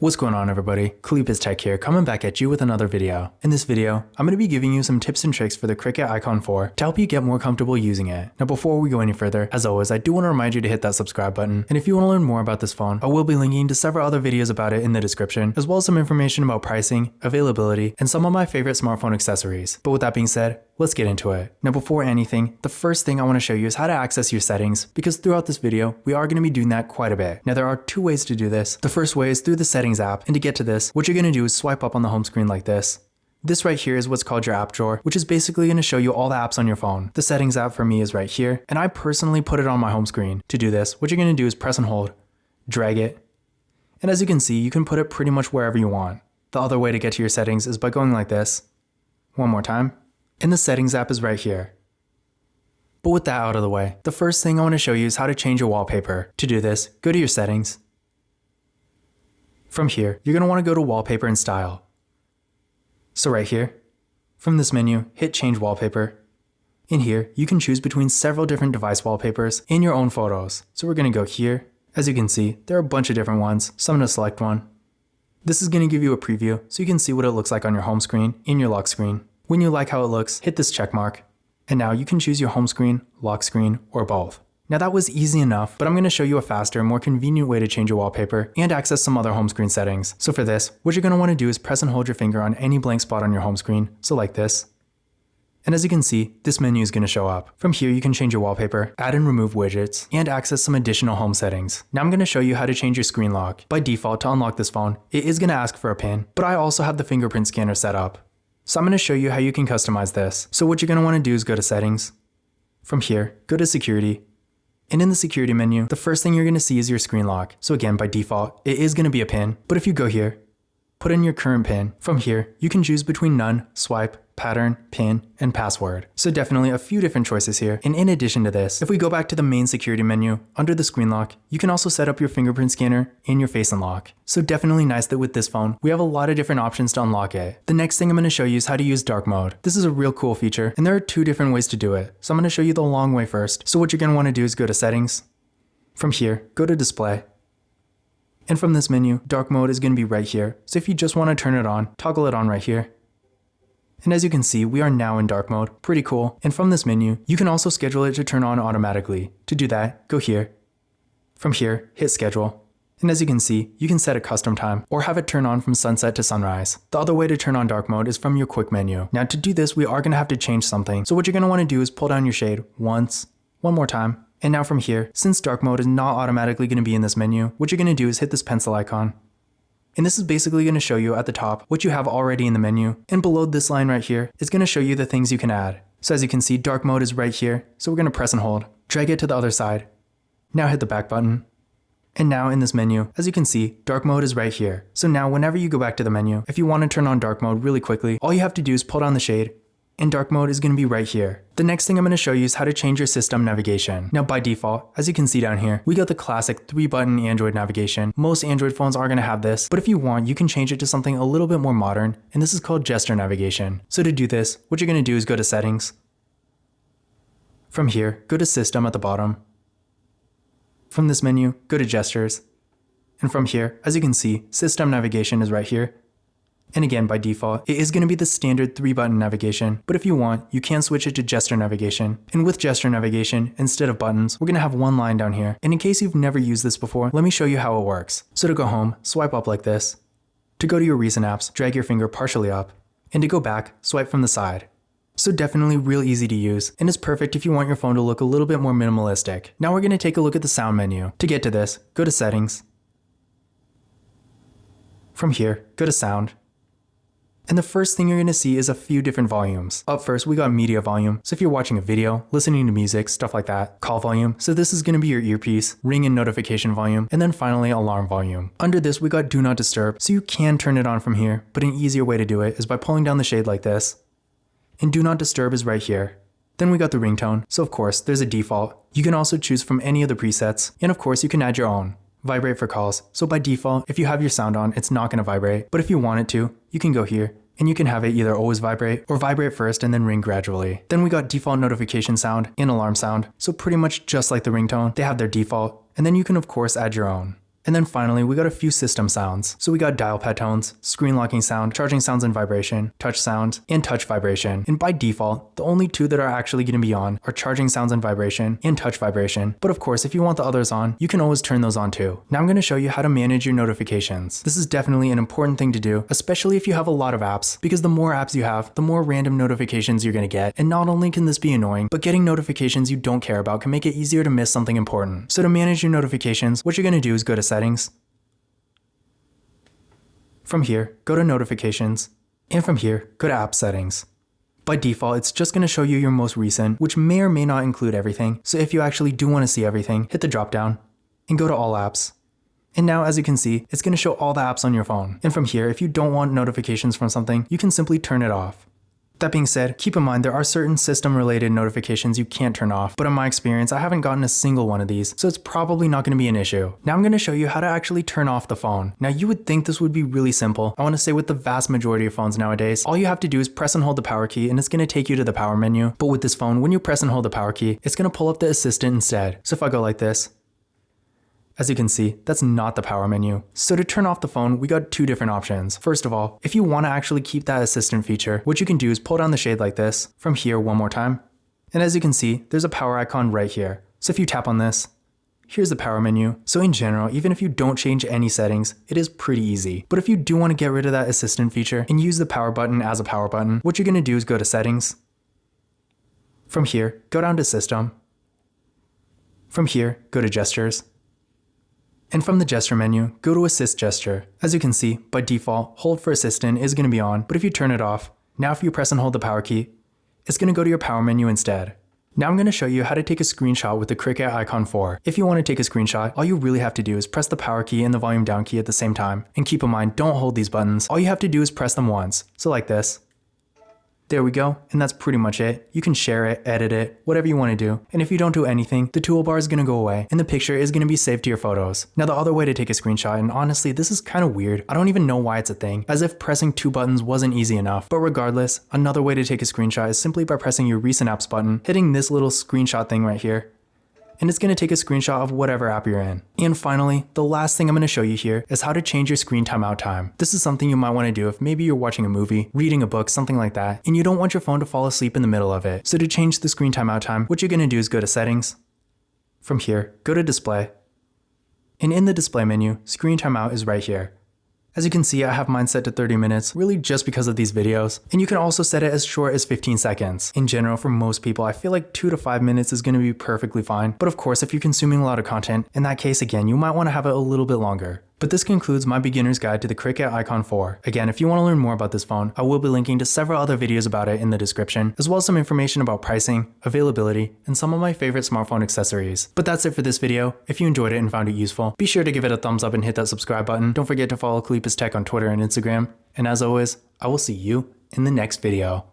What's going on, everybody? Khalipa's Tech here, coming back at you with another video. In this video, I'm going to be giving you some tips and tricks for the Cricut Icon 4 to help you get more comfortable using it. Now before we go any further, as always, I do want to remind you to hit that subscribe button, and if you want to learn more about this phone, I will be linking to several other videos about it in the description, as well as some information about pricing, availability, and some of my favorite smartphone accessories. But with that being said, let's get into it. Now before anything, the first thing I want to show you is how to access your settings, because throughout this video, we are going to be doing that quite a bit. Now there are two ways to do this. The first way is through the settings app, and to get to this, what you're going to do is swipe up on the home screen like this. This right here is what's called your app drawer, which is basically going to show you all the apps on your phone. The settings app for me is right here, and I personally put it on my home screen. To do this, what you're going to do is press and hold, drag it, and as you can see, you can put it pretty much wherever you want. The other way to get to your settings is by going like this. One more time. And the settings app is right here. But with that out of the way, the first thing I want to show you is how to change your wallpaper. To do this, go to your settings. From here, you're going to want to go to wallpaper and style. So right here, from this menu, hit change wallpaper. In here, you can choose between several different device wallpapers in your own photos. So we're going to go here. As you can see, there are a bunch of different ones, so I'm going to select one. This is going to give you a preview so you can see what it looks like on your home screen, in your lock screen. When you like how it looks, hit this check mark. And now you can choose your home screen, lock screen, or both. Now that was easy enough, but I'm going to show you a faster, more convenient way to change your wallpaper and access some other home screen settings. So for this, what you're going to want to do is press and hold your finger on any blank spot on your home screen, so like this. And as you can see, this menu is going to show up. From here, you can change your wallpaper, add and remove widgets, and access some additional home settings. Now I'm going to show you how to change your screen lock. By default, to unlock this phone, it is going to ask for a PIN, but I also have the fingerprint scanner set up. So I'm going to show you how you can customize this. So what you're going to want to do is go to settings. From here, go to security. And in the security menu, the first thing you're going to see is your screen lock. So again, by default, it is going to be a PIN. But if you go here, put in your current PIN. From here, you can choose between none, swipe, pattern, PIN, and password. So definitely a few different choices here. And in addition to this, if we go back to the main security menu, under the screen lock, you can also set up your fingerprint scanner and your face unlock. So definitely nice that with this phone, we have a lot of different options to unlock it. The next thing I'm going to show you is how to use dark mode. This is a real cool feature, and there are two different ways to do it. So I'm going to show you the long way first. So what you're going to want to do is go to settings. From here, go to display. And from this menu, dark mode is going to be right here. So if you just want to turn it on, toggle it on right here. And as you can see, we are now in dark mode. Pretty cool. And from this menu, you can also schedule it to turn on automatically. To do that, go here. From here, hit schedule. And as you can see, you can set a custom time or have it turn on from sunset to sunrise. The other way to turn on dark mode is from your quick menu. Now to do this, we are going to have to change something. So what you're going to want to do is pull down your shade once, one more time. And now from here, since dark mode is not automatically going to be in this menu, what you're going to do is hit this pencil icon. And this is basically going to show you at the top what you have already in the menu, and below this line right here is going to show you the things you can add. So as you can see, dark mode is right here, so we're going to press and hold, drag it to the other side. Now hit the back button. And now in this menu, as you can see, dark mode is right here. So now whenever you go back to the menu, if you want to turn on dark mode really quickly, all you have to do is pull down the shade, and dark mode is going to be right here. The next thing I'm going to show you is how to change your system navigation. Now by default, as you can see down here, we got the classic 3-button Android navigation. Most Android phones are going to have this, but if you want, you can change it to something a little bit more modern, and this is called gesture navigation. So to do this, what you're going to do is go to settings. From here, go to system at the bottom. From this menu, go to gestures. And from here, as you can see, system navigation is right here. And again, by default, it is going to be the standard 3-button navigation, but if you want, you can switch it to gesture navigation. And with gesture navigation, instead of buttons, we're going to have one line down here. And in case you've never used this before, let me show you how it works. So to go home, swipe up like this. To go to your recent apps, drag your finger partially up. And to go back, swipe from the side. So definitely real easy to use, and is perfect if you want your phone to look a little bit more minimalistic. Now we're going to take a look at the sound menu. To get to this, go to settings. From here, go to sound. And the first thing you're going to see is a few different volumes. Up first, we got media volume. So if you're watching a video, listening to music, stuff like that. Call volume. So this is going to be your earpiece. Ring and notification volume. And then finally, alarm volume. Under this, we got do not disturb. So you can turn it on from here, but an easier way to do it is by pulling down the shade like this. And do not disturb is right here. Then we got the ringtone. So of course, there's a default. You can also choose from any of the presets. And of course, you can add your own. Vibrate for calls. So by default, if you have your sound on, it's not going to vibrate. But if you want it to, you can go here and you can have it either always vibrate or vibrate first and then ring gradually. Then we got default notification sound and alarm sound. So pretty much just like the ringtone, they have their default. And then you can of course add your own. And then finally, we got a few system sounds. So we got dial pad tones, screen locking sound, charging sounds and vibration, touch sound, and touch vibration. And by default, the only two that are actually going to be on are charging sounds and vibration and touch vibration. But of course, if you want the others on, you can always turn those on too. Now I'm going to show you how to manage your notifications. This is definitely an important thing to do, especially if you have a lot of apps, because the more apps you have, the more random notifications you're going to get. And not only can this be annoying, but getting notifications you don't care about can make it easier to miss something important. So to manage your notifications, what you're going to do is go to Settings. From here, go to Notifications, and from here, go to App Settings. By default, it's just going to show you your most recent, which may or may not include everything, so if you actually do want to see everything, hit the drop down, and go to All Apps. And now, as you can see, it's going to show all the apps on your phone. And from here, if you don't want notifications from something, you can simply turn it off. That being said, keep in mind there are certain system-related notifications you can't turn off, but in my experience, I haven't gotten a single one of these, so it's probably not going to be an issue. Now I'm going to show you how to actually turn off the phone. Now you would think this would be really simple. I want to say with the vast majority of phones nowadays, all you have to do is press and hold the power key and it's going to take you to the power menu. But with this phone, when you press and hold the power key, it's going to pull up the assistant instead. So if I go like this, as you can see, that's not the power menu. So to turn off the phone, we got two different options. First of all, if you want to actually keep that assistant feature, what you can do is pull down the shade like this, from here one more time. And as you can see, there's a power icon right here. So if you tap on this, here's the power menu. So in general, even if you don't change any settings, it is pretty easy. But if you do want to get rid of that assistant feature and use the power button as a power button, what you're going to do is go to Settings. From here, go down to System. From here, go to Gestures. And from the gesture menu, go to Assist Gesture. As you can see, by default, hold for assistant is going to be on, but if you turn it off, now if you press and hold the power key, it's going to go to your power menu instead. Now I'm going to show you how to take a screenshot with the Cricut Icon 4. If you want to take a screenshot, all you really have to do is press the power key and the volume down key at the same time. And keep in mind, don't hold these buttons. All you have to do is press them once. So like this. There we go, and that's pretty much it. You can share it, edit it, whatever you want to do. And if you don't do anything, the toolbar is going to go away, and the picture is going to be saved to your photos. Now the other way to take a screenshot, and honestly, this is kind of weird. I don't even know why it's a thing, as if pressing two buttons wasn't easy enough. But regardless, another way to take a screenshot is simply by pressing your recent apps button, hitting this little screenshot thing right here, and it's going to take a screenshot of whatever app you're in. And finally, the last thing I'm going to show you here is how to change your screen timeout time. This is something you might want to do if maybe you're watching a movie, reading a book, something like that, and you don't want your phone to fall asleep in the middle of it. So to change the screen timeout time, what you're going to do is go to Settings. From here, go to Display. And in the display menu, screen timeout is right here. As you can see, I have mine set to 30 minutes, really just because of these videos. And you can also set it as short as 15 seconds. In general, for most people, I feel like 2 to 5 minutes is going to be perfectly fine. But of course, if you're consuming a lot of content, in that case, again, you might want to have it a little bit longer. But this concludes my beginner's guide to the Cricut Icon 4. Again, if you want to learn more about this phone, I will be linking to several other videos about it in the description, as well as some information about pricing, availability, and some of my favorite smartphone accessories. But that's it for this video. If you enjoyed it and found it useful, be sure to give it a thumbs up and hit that subscribe button. Don't forget to follow Kalipis Tech on Twitter and Instagram. And as always, I will see you in the next video.